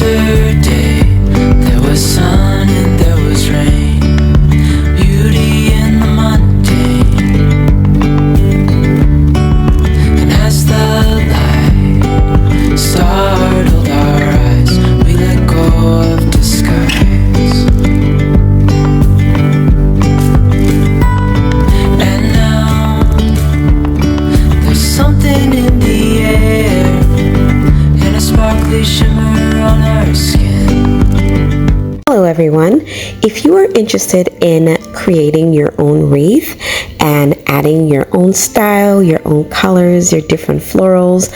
Yesterday there was sun and there was rain, beauty in the mundane. And as the light startled our eyes, we let go of disguise. And now there's something in the air, and a sparkly shimmer on our skin. Hello everyone. If you are interested in creating your own wreath and adding your own style, your own colors, your different florals,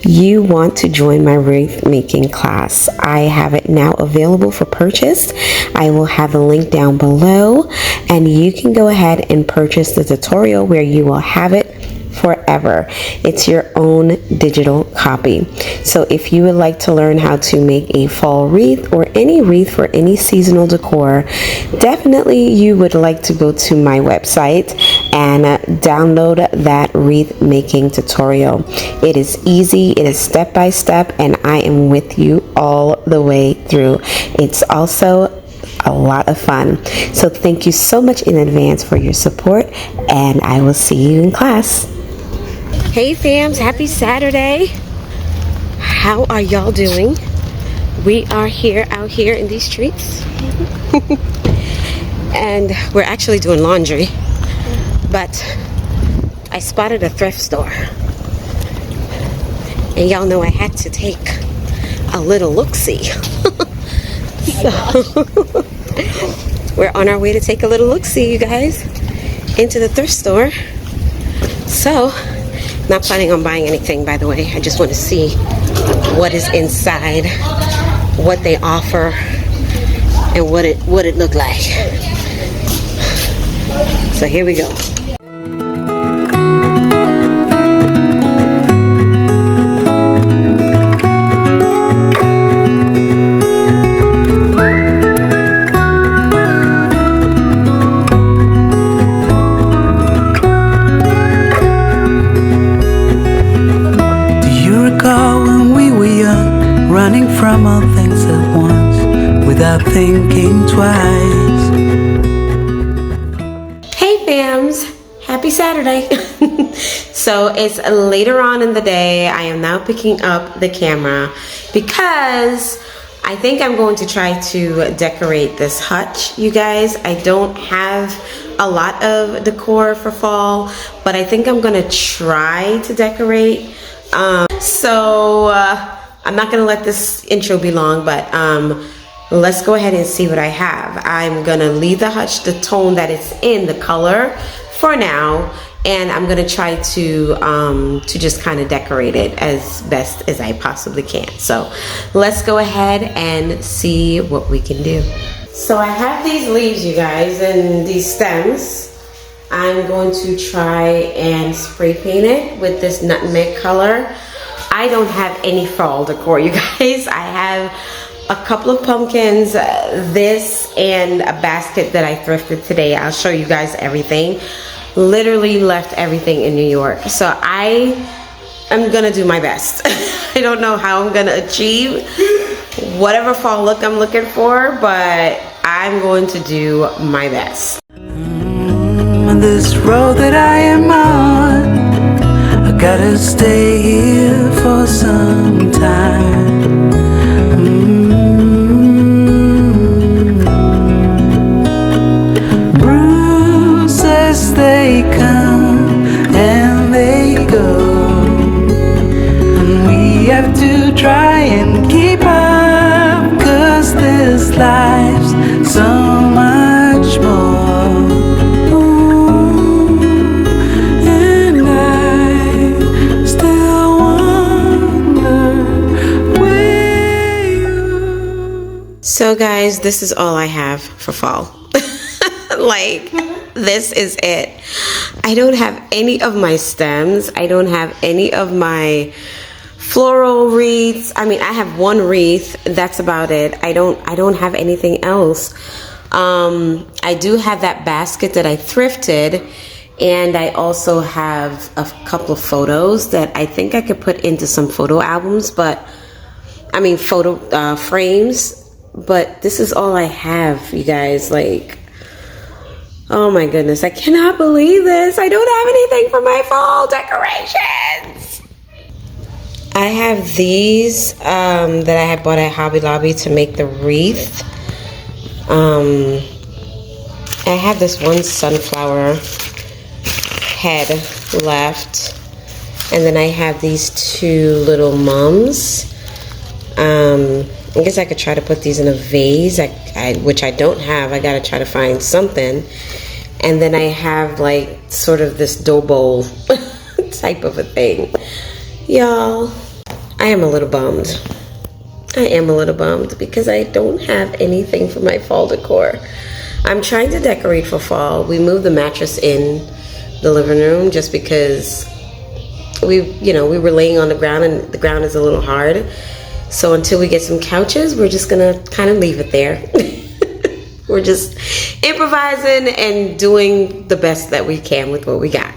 you want to join my wreath making class. I have it now available for purchase. I will have the link down below, and you can go ahead and purchase the tutorial where you will have it forever. It's your own digital copy. So if you would like to learn how to make a fall wreath or any wreath for any seasonal decor, definitely you would like to go to my website and download that wreath making tutorial. It is easy, it is step by step, and I am with you all the way through. It's also a lot of fun. So thank you so much in advance for your support, and I will see you in class. Hey fams, happy Saturday. How are y'all doing? We are out here in these streets. And we're actually doing laundry, but I spotted a thrift store. And y'all know I had to take a little look-see. So we're on our way to take a little look-see, you guys, into the thrift store. So not planning on buying anything, by the way. I just want to see what is inside, what they offer, and what it looked like. So here we go. Running from all things at once without thinking twice. Hey fams, happy Saturday. So it's later on in the day. I am now picking up the camera because I think I'm going to try to decorate this hutch, you guys. I don't have a lot of decor for fall, but I think I'm gonna try to decorate. I'm not gonna let this intro be long, but let's go ahead and see what I have. I'm gonna leave the hutch the tone that it's in, the color, for now, and I'm gonna try to just kind of decorate it as best as I possibly can. So let's go ahead and see what we can do. So I have these leaves, you guys, and these stems. I'm going to try and spray paint it with this nutmeg color. I don't have any fall decor, you guys. I have a couple of pumpkins, this, and a basket that I thrifted today. I'll show you guys everything. Literally left everything in New York. So I am gonna do my best. I don't know how I'm gonna achieve whatever fall look I'm looking for, but I'm going to do my best. This road that I am on, I gotta stay here for some time. Bruises, they come and they go, and we have to try and keep up, 'cause this life's so much more. So guys, this is all I have for fall. Like, this is it. I don't have any of my stems. I don't have any of my floral wreaths. I mean, I have one wreath. That's about it. I don't have anything else. I do have that basket that I thrifted, and I also have a couple of photos that I think I could put into some photo albums, but photo frames, but this is all I have, you guys. Like, oh my goodness, I cannot believe this. I don't have anything for my fall decorations. I have these that I had bought at Hobby Lobby to make the wreath. I have this one sunflower head left, and then I have these two little mums. I guess I could try to put these in a vase, which I don't have. I gotta try to find something. And then I have like sort of this dough bowl type of a thing. Y'all, I am a little bummed. I am a little bummed because I don't have anything for my fall decor. I'm trying to decorate for fall. We moved the mattress in the living room just because we were laying on the ground, and the ground is a little hard. So until we get some couches, we're just gonna kind of leave it there. We're just improvising and doing the best that we can with what we got.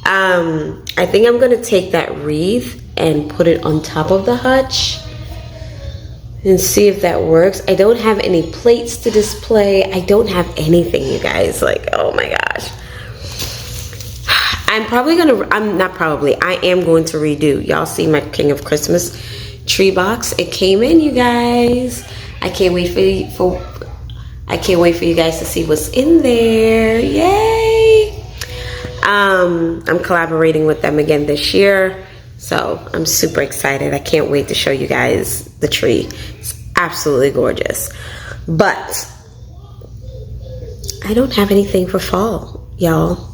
I think I'm gonna take that wreath and put it on top of the hutch and see if that works. I don't have any plates to display. I don't have anything, you guys. Like, oh my gosh. I am going to redo. Y'all see my King of Christmas tree box. It came in, you guys. I can't wait for you guys to see what's in there. Yay! I'm collaborating with them again this year, so I'm super excited. I can't wait to show you guys the tree. It's absolutely gorgeous. But I don't have anything for fall, y'all.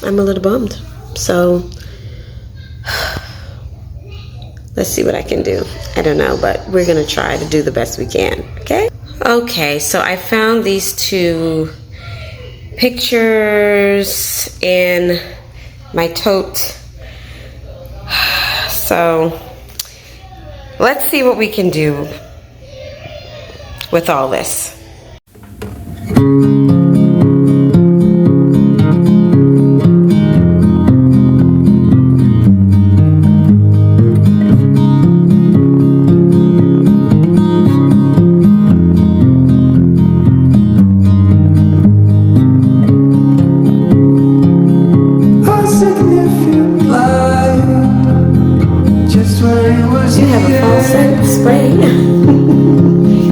I'm a little bummed. So let's see what I can do. I don't know, but we're gonna try to do the best we can, okay? Okay, so I found these two pictures in my tote. So let's see what we can do with all this.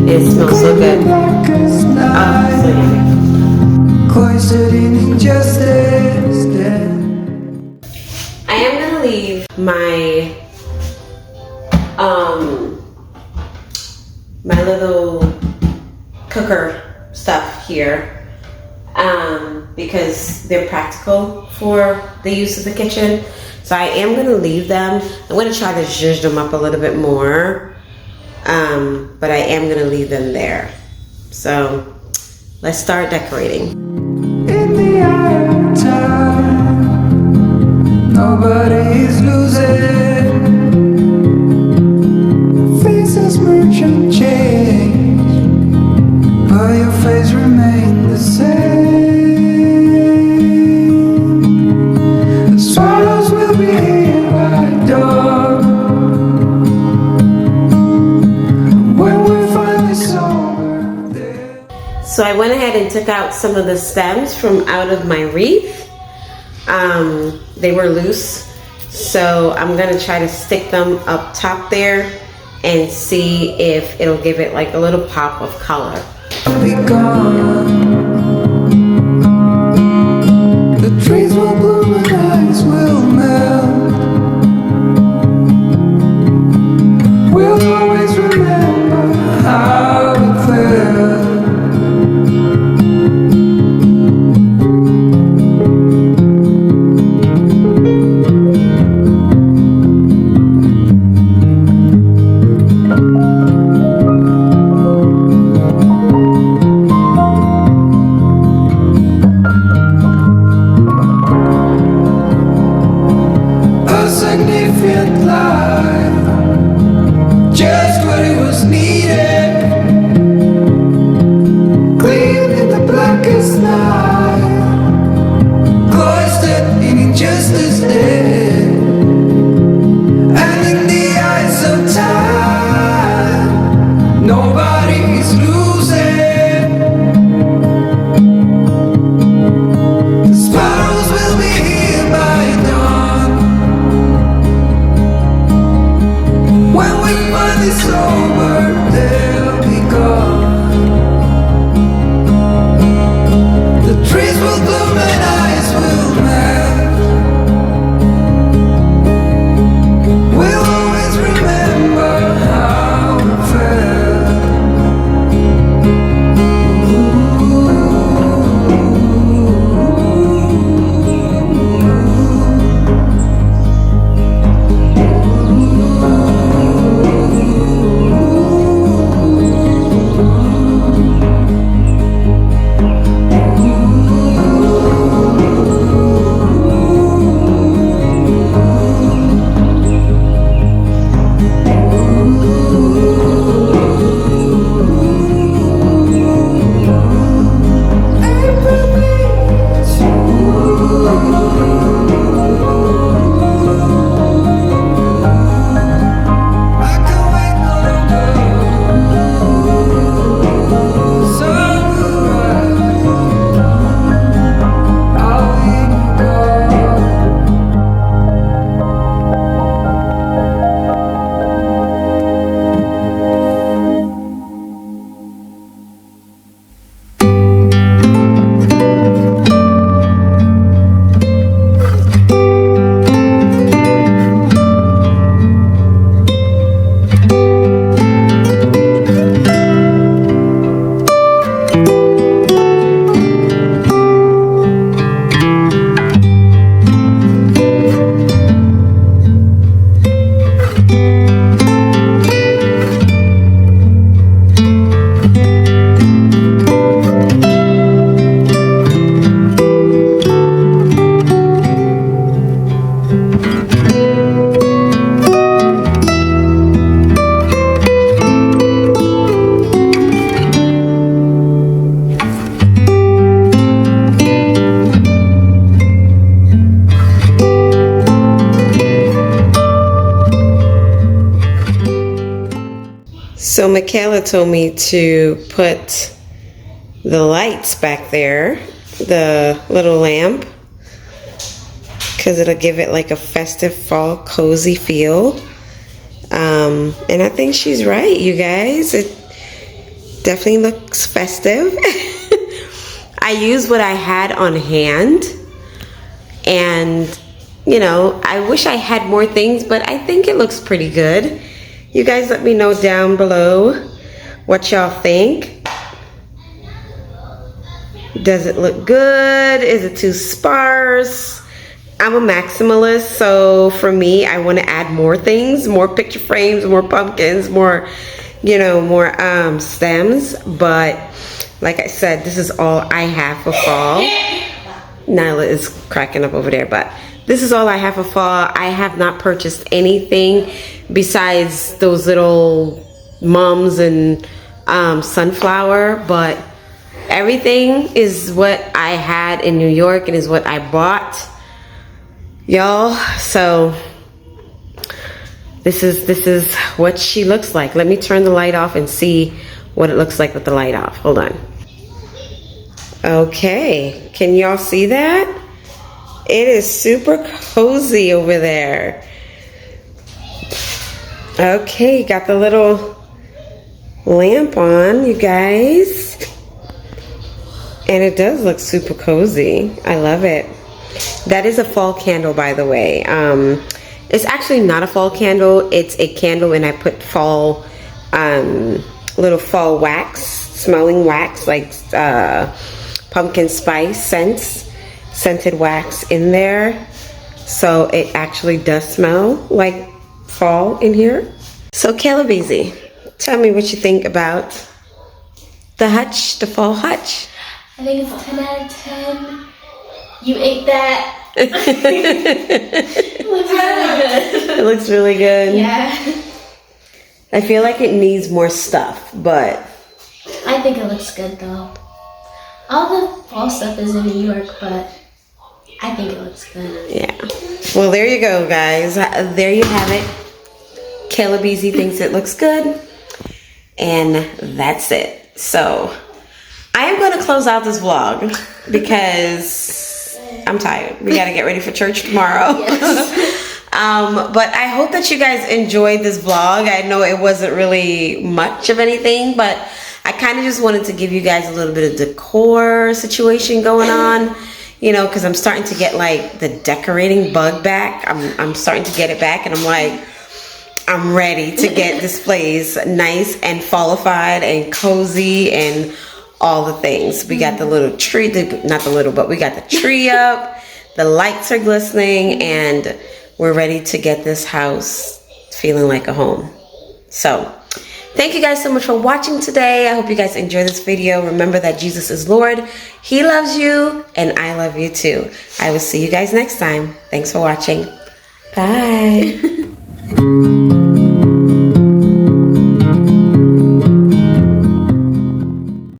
It smells so good. Oh, so yummy. I am gonna leave my my little cooker stuff here because they're practical for the use of the kitchen. So I am gonna leave them. I'm gonna try to zhuzh them up a little bit more. But I am gonna leave them there. So let's start decorating. In the eye of time, nobody's losing. Faces merge and change, but your face remains the same. The swallows will be here by dawn. So I went ahead and took out some of the stems from out of my wreath. They were loose, so I'm gonna try to stick them up top there and see if it'll give it like a little pop of color. Be gone. The trees will bloom and ice will melt. We'll always remember how it felt. finally sober, they'll be gone. The trees will bloom and ice will melt. We'll always remember how it felt. So Michaela told me to put the lights back there, the little lamp, because it'll give it like a festive fall cozy feel. And I think she's right, you guys. It definitely looks festive. I used what I had on hand, and you know, I wish I had more things, but I think it looks pretty good. You guys let me know down below what y'all think. Does it look good? Is it too sparse? I'm a maximalist, so for me, I want to add more things, more picture frames, more pumpkins, more, you know, more stems. But like I said, this is all I have for fall. Nyla is cracking up over there, but this is all I have for fall. I have not purchased anything besides those little mums and sunflower, but everything is what I had in New York and is what I bought, y'all. So this is what she looks like. Let me turn the light off and see what it looks like with the light off. Hold on. Okay, can y'all see that? It is super cozy over there. Okay, got the little lamp on, you guys. And it does look super cozy. I love it. That is a fall candle, by the way. It's actually not a fall candle. It's a candle, and I put fall, little fall wax, smelling wax, like pumpkin spice scented wax in there. So it actually does smell like fall in here. So Calabese, tell me what you think about the Hutch, the fall Hutch. I think it's 10 out of 10. You ate that. It looks really good. It looks really good. Yeah. I feel like it needs more stuff, but I think it looks good though. All the fall stuff is in New York, but I think it looks good. yeah. Well, there you go, guys. There you have it. Calabese thinks it looks good. And that's it. So I am going to close out this vlog because I'm tired. We got to get ready for church tomorrow. Yes. But I hope that you guys enjoyed this vlog. I know it wasn't really much of anything, but I kind of just wanted to give you guys a little bit of decor situation going on, you know, because I'm starting to get like the decorating bug back. I'm starting to get it back, and I'm like, I'm ready to get this place nice and fallified and cozy and all the things. We got the little tree, not the little, but we got the tree up. The lights are glistening, and we're ready to get this house feeling like a home. So thank you guys so much for watching today. I hope you guys enjoyed this video. Remember that Jesus is Lord. He loves you, and I love you too. I will see you guys next time. Thanks for watching. Bye.